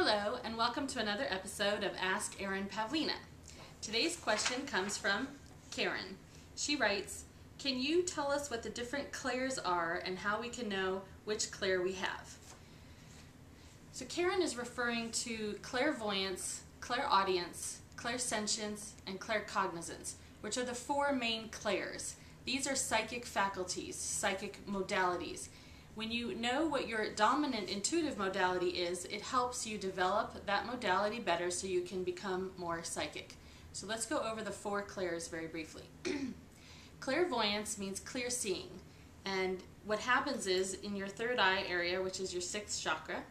Hello and welcome to another episode of Ask Erin Pavlina. Today's question comes from Karen. She writes, "Can you tell us what the different clairs are and how we can know which clair we have?" So Karen is referring to clairvoyance, clairaudience, clairsentience, and claircognizance, which are the four main clairs. These are psychic faculties, psychic modalities. When you know what your dominant intuitive modality is, it helps you develop that modality better so you can become more psychic. So let's go over the four clairs very briefly. Clairvoyance means clear seeing, and what happens is in your third eye area, which is your sixth chakra,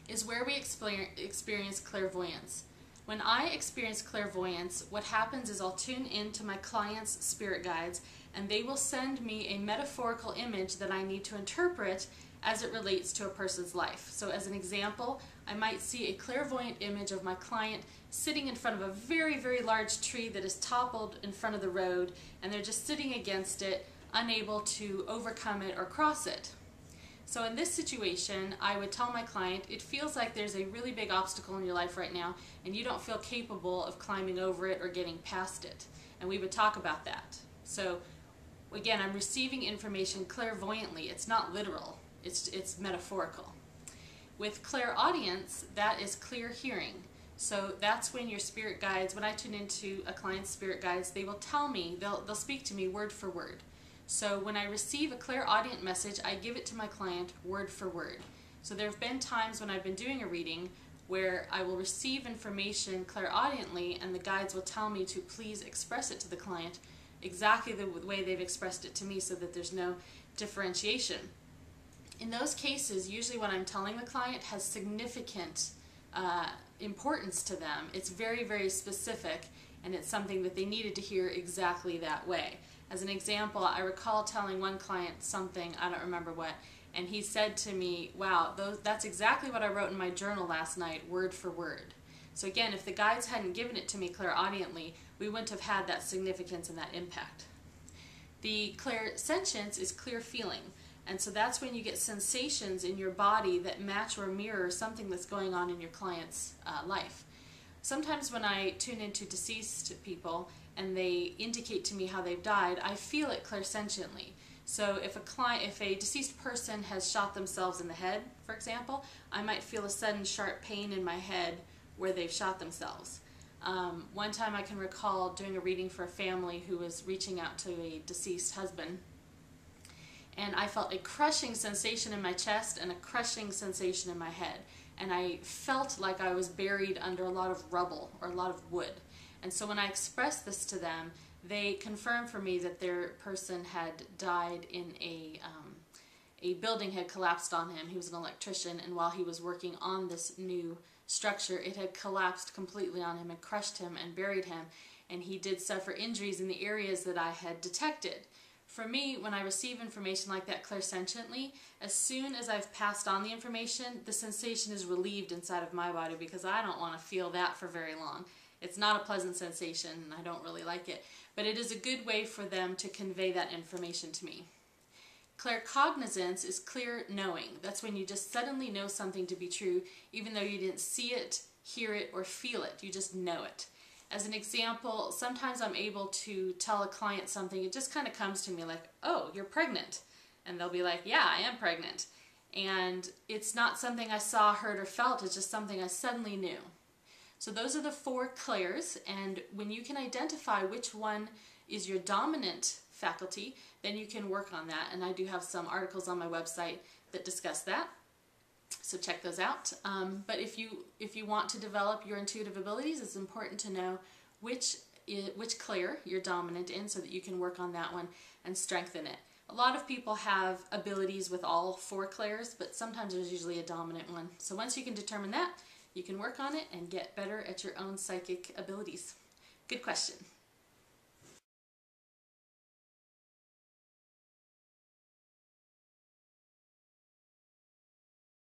is where we experience clairvoyance. When I experience clairvoyance, what happens is I'll tune into my client's spirit guides and they will send me a metaphorical image that I need to interpret as it relates to a person's life. So as an example, I might see a clairvoyant image of my client sitting in front of a very, very large tree that is toppled in front of the road, and they're just sitting against it, unable to overcome it or cross it. So in this situation, I would tell my client, it feels like there's a really big obstacle in your life right now and you don't feel capable of climbing over it or getting past it. And we would talk about that. So again, I'm receiving information clairvoyantly. It's not literal, it's metaphorical. With clairaudience, that is clear hearing. So that's when your spirit guides, when I tune into a client's spirit guides, they will tell me, they'll speak to me word for word. So when I receive a clairaudient message, I give it to my client word for word. So there have been times when I've been doing a reading where I will receive information clairaudiently and the guides will tell me to please express it to the client exactly the way they've expressed it to me so that there's no differentiation. In those cases, usually what I'm telling the client has significant importance to them. It's very, very specific and it's something that they needed to hear exactly that way. As an example, I recall telling one client something, I don't remember what, and he said to me, "Wow, that's exactly what I wrote in my journal last night, word for word." So again, if the guides hadn't given it to me clairaudiently, we wouldn't have had that significance and that impact. The clairsentience is clear feeling, and so that's when you get sensations in your body that match or mirror something that's going on in your client's life. Sometimes when I tune into deceased people and they indicate to me how they've died, I feel it clairsentiently. So if a deceased person has shot themselves in the head, for example, I might feel a sudden sharp pain in my head where they've shot themselves. One time I can recall doing a reading for a family who was reaching out to a deceased husband, and I felt a crushing sensation in my chest and a crushing sensation in my head. And I felt like I was buried under a lot of rubble or a lot of wood. And so when I expressed this to them, they confirmed for me that their person had died in a building had collapsed on him. He was an electrician, and while he was working on this new structure, it had collapsed completely on him and crushed him and buried him, and he did suffer injuries in the areas that I had detected. For me, when I receive information like that clairsentiently, as soon as I've passed on the information, the sensation is relieved inside of my body because I don't want to feel that for very long. It's not a pleasant sensation and I don't really like it, but it is a good way for them to convey that information to me. Claircognizance is clear knowing. That's when you just suddenly know something to be true, even though you didn't see it, hear it, or feel it. You just know it. As an example, sometimes I'm able to tell a client something, it just kind of comes to me like, "Oh, you're pregnant." And they'll be like, "Yeah, I am pregnant." And it's not something I saw, heard, or felt, it's just something I suddenly knew. So those are the four clairs, and when you can identify which one is your dominant faculty, then you can work on that. And I do have some articles on my website that discuss that. So check those out. But if you want to develop your intuitive abilities, it's important to know which clair you're dominant in so that you can work on that one and strengthen it. A lot of people have abilities with all four clairs, but sometimes there's usually a dominant one. So once you can determine that, you can work on it and get better at your own psychic abilities. Good question.